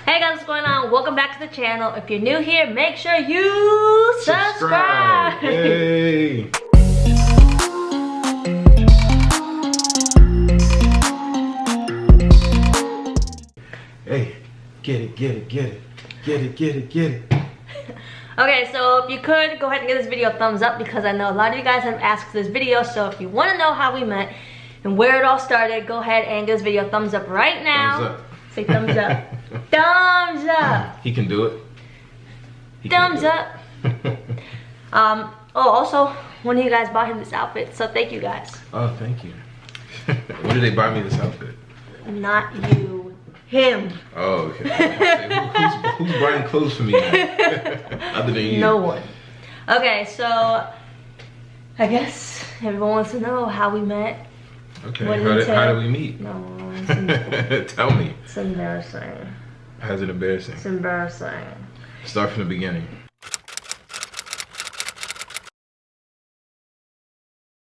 Hey guys, what's going on? Welcome back to the channel. If you're new here, make sure you subscribe. Hey. Hey, get it. Okay, so if you could, go ahead and give this video a thumbs up because I know a lot of you guys have asked for this video. So if you want to know how we met and where it all started, go ahead and give this video a thumbs up right now. Thumbs up. Say thumbs up. Thumbs up. He can do it. Thumbs up. Oh, also, one of you guys bought him this outfit, so thank you guys. Oh, thank you. When did they buy me this outfit? Not you. Him. Oh, okay. Who's buying clothes for me now? Other than you? No one. Okay, so I guess everyone wants to know how we met. Okay, how did we meet? No, Tell me. it's embarrassing. How's it embarrassing? It's embarrassing. Start from the beginning.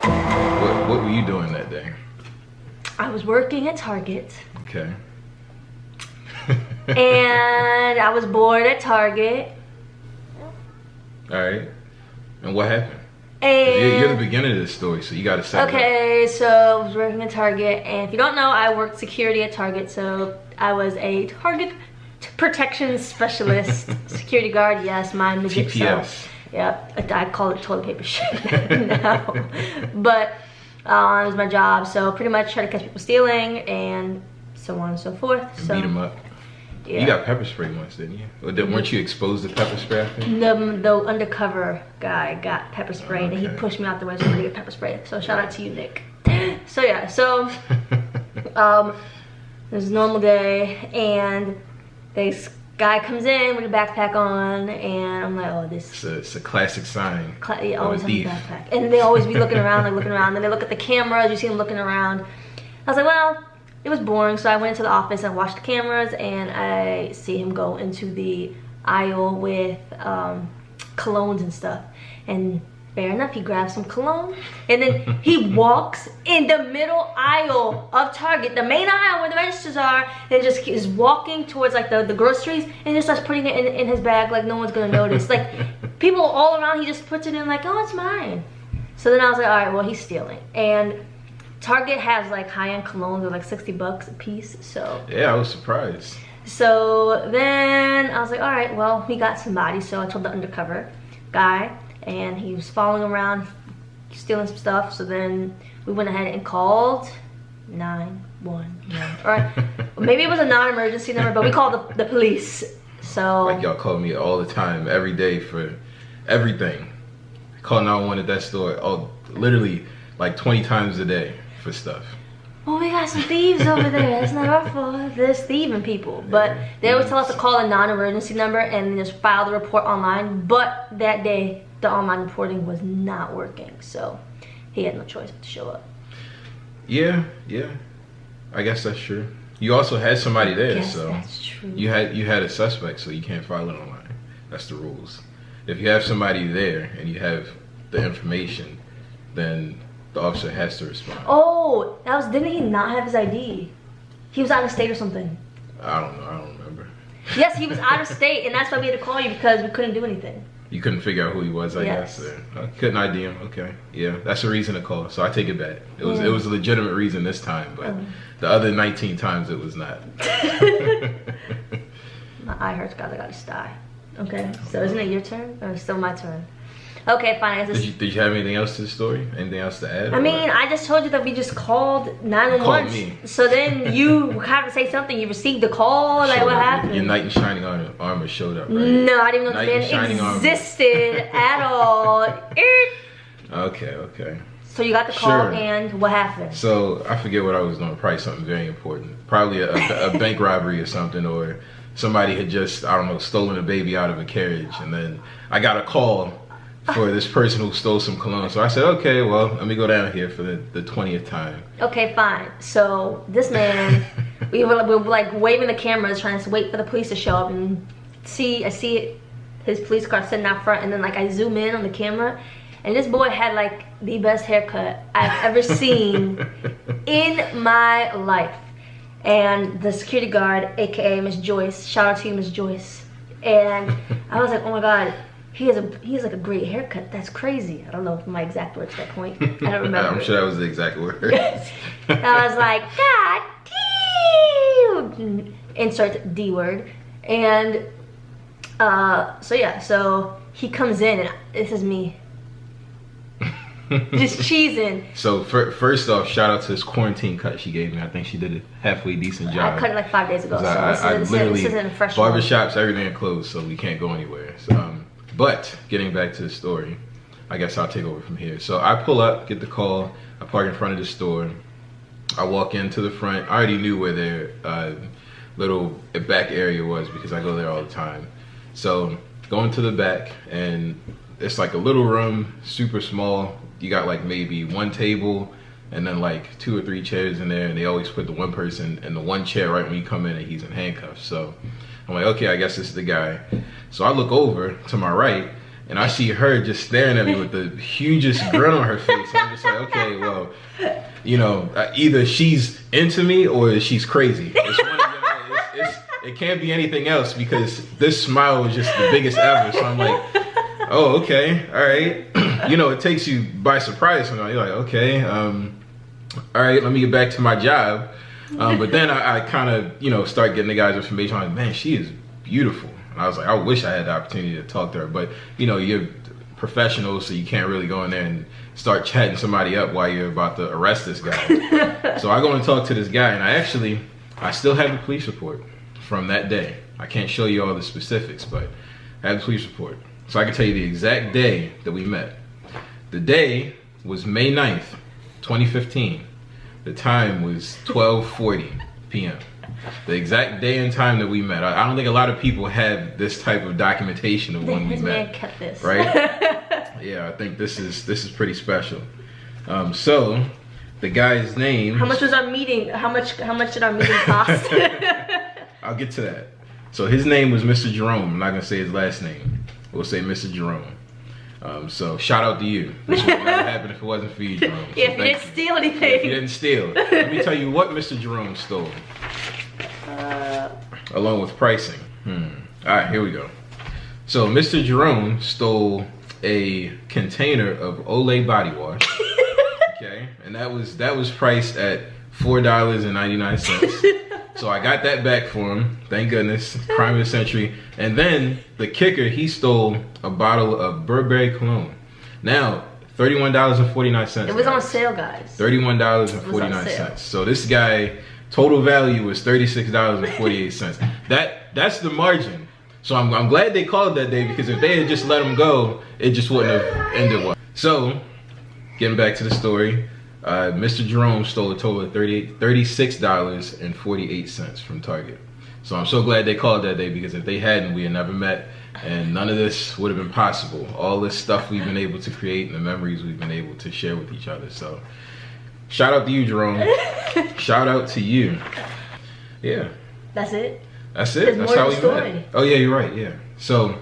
What were you doing that day? I was working at Target. Okay. And I was bored at Target. Alright. And what happened? And You're the beginning of this story, so you gotta set it okay, so I was working at Target, and if you don't know, I worked security at Target, so I was a Target protection specialist, security guard, yes, my midget self. Yep, I call it toilet paper shit now. But it was my job, so pretty much try to catch people stealing and so on and so forth. And beat them up. Yeah. You got pepper spray once, didn't you? Or weren't you exposed to pepper spray, I think? The undercover guy got pepper sprayed, and he pushed me out the way so I could get pepper spray. So shout out to you, Nick. So yeah, so it was a normal day, and this guy comes in with a backpack on, and I'm like, oh, this. It's a classic sign. He always has a backpack, and they always be looking around, like looking around. Then they look at the cameras. You see them looking around. I was like, well. It was boring, so I went into the office and watched the cameras, and I see him go into the aisle with colognes and stuff. And fair enough, he grabs some cologne, and then he walks in the middle aisle of Target, the main aisle where the registers are, and just is walking towards like the groceries, and just starts putting it in his bag like no one's gonna notice. Like people all around, he just puts it in like, oh, it's mine. So then I was like, all right, well, he's stealing. And Target has like high-end colognes of like 60 bucks a piece, so. Yeah, I was surprised. So then I was like, all right, well, we got somebody. So I told the undercover guy, and he was following around, stealing some stuff. So then we went ahead and called 911. Or maybe it was a non-emergency number, but we called the police. So. Like y'all call me all the time, every day for everything. Call 911 at that store, literally like 20 times a day. For stuff. Well, we got some thieves over there. It's not our fault. There's thieving people. But they always tell us to call a non-emergency number and just file the report online. But that day, the online reporting was not working. So he had no choice but to show up. Yeah. I guess that's true. You also had somebody there, so that's true. You had a suspect, so you can't file it online. That's the rules. If you have somebody there and you have the information, then the officer has to respond. Oh, didn't he not have his ID? He was out of state or something. I don't know, I don't remember. Yes, he was out of state, and that's why we had to call you, because we couldn't do anything. You couldn't figure out who he was, I guess. Couldn't ID him, okay. Yeah, that's a reason to call, so I take it back. It was a legitimate reason this time, but the other 19 times it was not. My eye hurts, guys, I gotta die. Okay, so isn't it your turn, or still my turn? Okay, fine. Did you have anything else to the story? Anything else to add? I mean, I just told you that we just called 911. So then you have to say something. You received the call. Like, what happened? Your knight in shining armor showed up, right? No, I didn't even know the man existed at all. Okay. So you got the call, and what happened? So I forget what I was doing. Probably something very important. Probably a bank robbery or something, or somebody had just, I don't know, stolen a baby out of a carriage, and then I got a call for this person who stole some cologne. So I said, okay, well, let me go down here for the 20th time. Okay, fine. So this man, we were like waving the cameras, trying to wait for the police to show up, and I see his police car sitting out front, and then like I zoom in on the camera, and this boy had like the best haircut I've ever seen in my life. and the security guard, aka Miss Joyce, shout out to you, Miss Joyce. And I was like, oh my god, he has like a great haircut. That's crazy. I don't know my exact words at that point. I don't remember. I'm sure that was the exact word. I was like, God damn! Insert D word. And so yeah, so he comes in and this is me. Just cheesing. So first off, shout out to this quarantine cut she gave me. I think she did a halfway decent job. I cut it like 5 days ago. So I literally, this isn't fresh. Barbershops, everything are closed, so we can't go anywhere. So, but getting back to the story, I guess I'll take over from here. So I pull up, get the call, I park in front of the store. I walk into the front. I already knew where their little back area was because I go there all the time. So going to the back, and it's like a little room, super small. You got like maybe one table and then like 2 or 3 chairs in there, and they always put the one person in the one chair right when you come in and he's in handcuffs. So I'm like, okay, I guess this is the guy. So I look over to my right and I see her just staring at me with the hugest grin on her face. I'm just like, okay, well, you know, either she's into me or she's crazy. It's one of them. It can't be anything else because this smile was just the biggest ever. So I'm like, oh, okay, all right. You know, it takes you by surprise. You're like, okay, all right, let me get back to my job. But then I kind of, you know, start getting the guy's information. I'm like, man, she is beautiful. And I was like, I wish I had the opportunity to talk to her. But, you know, you're professional, so you can't really go in there and start chatting somebody up while you're about to arrest this guy. So I go and talk to this guy, and I still have the police report from that day. I can't show you all the specifics, but I have the police report. So I can tell you the exact day that we met. The day was May 9th, 2015. The time was 12:40 p.m. The exact day and time that we met. I don't think a lot of people have this type of documentation of when we met. Man kept this. Right? Yeah, I think this is pretty special. So the guy's name. How much was our meeting? How much did our meeting cost? I'll get to that. So his name was Mr. Jerome. I'm not gonna say his last name. We'll say Mr. Jerome. So shout out to you. This would never happen if it wasn't for you, Jerome. So yeah, if you didn't steal anything. If you didn't steal. Let me tell you what Mr. Jerome stole. Along with pricing. Alright, here we go. So Mr. Jerome stole a container of Olay body wash. Okay, and that was priced at $4.99. So I got that back for him, thank goodness, crime of the century. And then the kicker, he stole a bottle of Burberry cologne. Now, $31.49. It was on sale, guys. $31.49. So this guy, total value was $36.48. That's the margin. So I'm glad they called that day, because if they had just let him go, it just wouldn't have ended well. So, getting back to the story. Mr. Jerome stole a total of $36.48 from Target. So I'm so glad they called that day, because if they hadn't, we had never met, and none of this would have been possible. All this stuff we've been able to create and the memories we've been able to share with each other. So shout out to you, Jerome. Shout out to you. Yeah. That's it? That's it. That's how we met. Oh yeah, you're right. Yeah. So,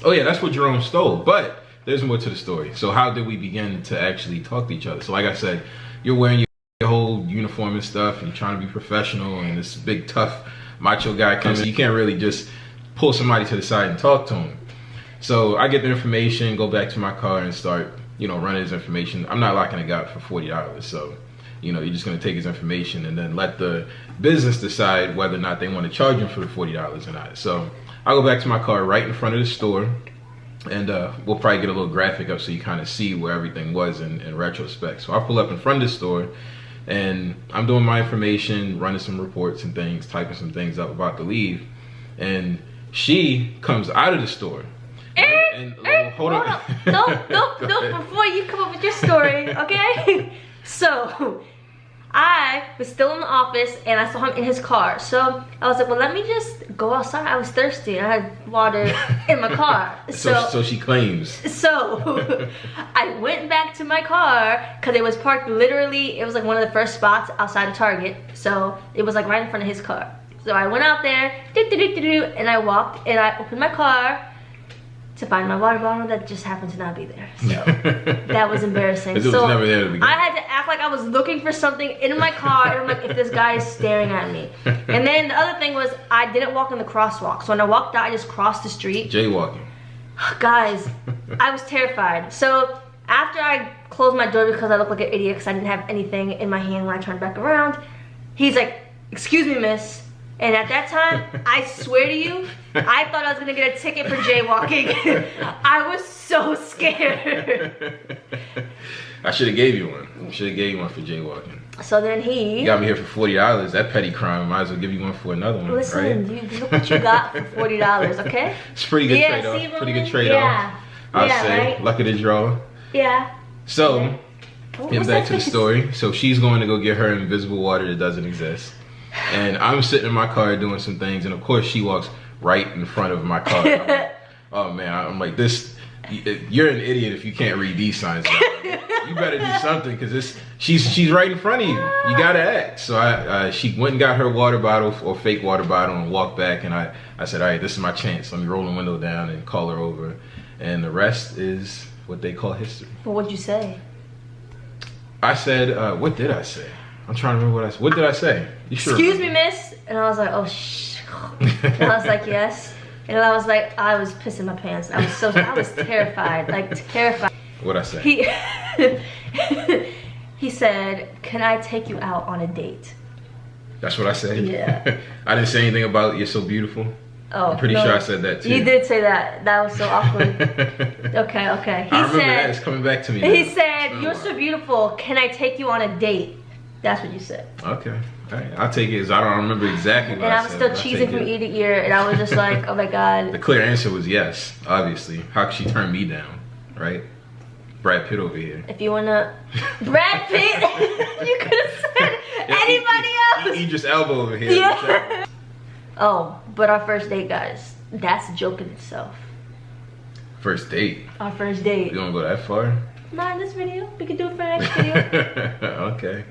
oh yeah, that's what Jerome stole. But there's more to the story. So how did we begin to actually talk to each other? So like I said, you're wearing your whole uniform and stuff, and you're trying to be professional, and this big tough macho guy comes in. You can't really just pull somebody to the side and talk to him. So I get the information, go back to my car, and start, you know, running his information. I'm not locking a guy up for $40. So, you know, you're just gonna take his information and then let the business decide whether or not they want to charge him for the $40 or not. So I go back to my car right in front of the store. And we'll probably get a little graphic up so you kind of see where everything was in retrospect. So I pull up in front of the store, and I'm doing my information, running some reports and things, typing some things up, about to leave. And she comes out of the store. Hold on. Don't, before you come up with your story, okay? So, I was still in the office, and I saw him in his car. So I was like, well, let me just go outside. I was thirsty. I had water in my car. So she claims. So I went back to my car, because it was parked literally, it was like one of the first spots outside of Target. So it was like right in front of his car. So I went out there, and I walked, and I opened my car, to find my water bottle that just happened to not be there. So that was embarrassing. It was never there to begin. I had to act like I was looking for something in my car, and I'm like, if this guy is staring at me. And then the other thing was, I didn't walk in the crosswalk. So when I walked out, I just crossed the street. Jaywalking. Guys, I was terrified. So after I closed my door because I looked like an idiot because I didn't have anything in my hand when I turned back around, he's like, excuse me, miss. And at that time, I swear to you, I thought I was gonna get a ticket for jaywalking. I was so scared. I should have gave you one. Should have gave you one for jaywalking. So then he... You got me here for $40. That petty crime. Might as well give you one for another one. Listen, right? Look what you got for $40, okay? It's a pretty good trade-off. Pretty good trade-off. I'd say. Right? Luck of the draw. Yeah. So, getting back to the story. So she's going to go get her invisible water that doesn't exist. And I'm sitting in my car doing some things, and of course she walks right in front of my car. Like, oh man, I'm like, this, you're an idiot if you can't read these signs. You better do something, because she's right in front of you. You gotta act. So she went and got her water bottle, or fake water bottle, and walked back, and I said, all right, this is my chance. Let me roll the window down and call her over. And the rest is what they call history. Well, what'd you say? I said, what did I say? I'm trying to remember what I said. What did I say? You sure? Excuse me, miss. And I was like, oh, shh. And I was like, yes. And I was like, I was pissing my pants. I was terrified, like terrified. What'd I say? He said, can I take you out on a date? That's what I said? Yeah. I didn't say anything about you're so beautiful. Oh, I'm pretty sure I said that too. You did say that. That was so awkward. Okay. I remember that. It's coming back to me now. He said, you're so beautiful. Can I take you on a date? That's what you said. Okay. All right. I'll take it, as I don't remember exactly what I said. And I was still cheesing from ear to ear, and I was just like, oh my God. The clear answer was yes, obviously. How could she turn me down, right? Brad Pitt over here. If you wanna... Brad Pitt? You could have said anybody else. Idris Elba over here. Yeah. Oh, but our first date, guys. That's a joke in itself. First date? Our first date. You don't go that far? Not in this video. We could do it for the next video. Okay.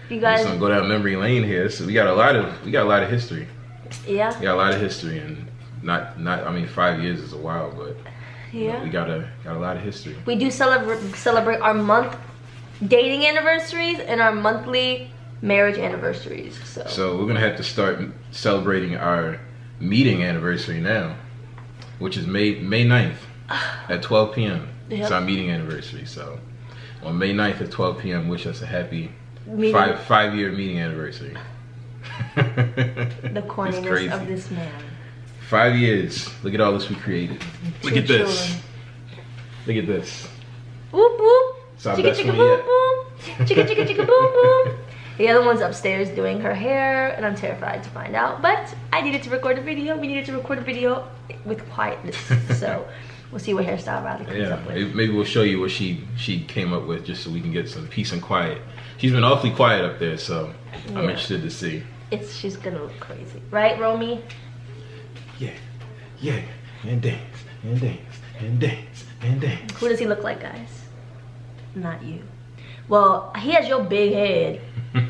You guys... We're just gonna go down memory lane here. So we got a lot of history. Yeah. We got a lot of history, and not I mean, 5 years is a while, but yeah, we got a lot of history. We do celebrate our month dating anniversaries and our monthly marriage anniversaries. So we're gonna have to start celebrating our meeting anniversary now, which is May 9th at 12 p.m. Yep. It's our meeting anniversary. So on May 9th at 12 p.m. wish us a happy five-year meeting anniversary. The corniness of this man. 5 years. Look at all this we created. Look at this. Look at this. Whoop whoop. Chicka chicka boom boom. Chicka chicka chicka boom boom. The other one's upstairs doing her hair, and I'm terrified to find out. But I needed to record a video. We needed to record a video with quietness. So we'll see what hairstyle Riley comes up with. Maybe we'll show you what she came up with, just so we can get some peace and quiet. She's been awfully quiet up there, so I'm interested to see. She's gonna look crazy, right, Romy? Yeah, and dance, and dance, and dance, and dance. Who does he look like, guys? Not you. Well, he has your big head,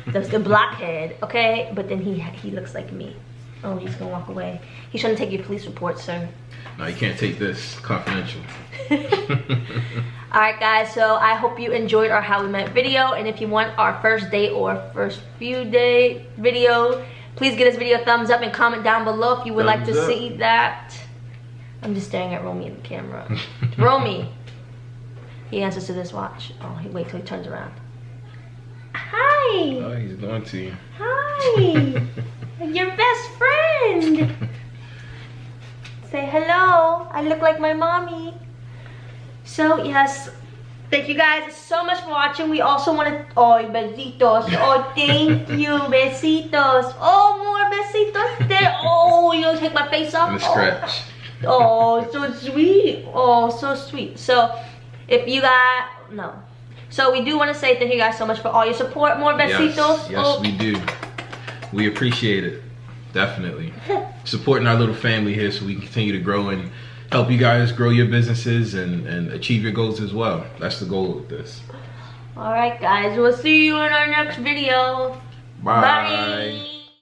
the black head, okay? But then he looks like me. Oh, he's gonna walk away. He's trying to take your police report, sir. No, you can't take this. Confidential. Alright guys, so I hope you enjoyed our how we met video, and if you want our first date or first few day video, please give this video a thumbs up and comment down below if you would like to see that. I'm just staring at Romy in the camera. Romy. He answers to this watch. Oh, wait till he turns around. Hi. Oh, he's going to you. Hi. Your best friend. Say hello. I look like my mommy. So yes, thank you guys so much for watching. We also want to, oh, besitos. Oh, thank you, besitos. Oh, more besitos there. Oh, you gonna take my face off? And a scratch. Oh, so sweet. Oh, so sweet. So if you got, no. So we do want to say thank you guys so much for all your support. More besitos. Yes, we do. We appreciate it. Definitely. Supporting our little family here so we can continue to grow and help you guys grow your businesses and achieve your goals as well. That's the goal with this. Alright guys, we'll see you in our next video. Bye.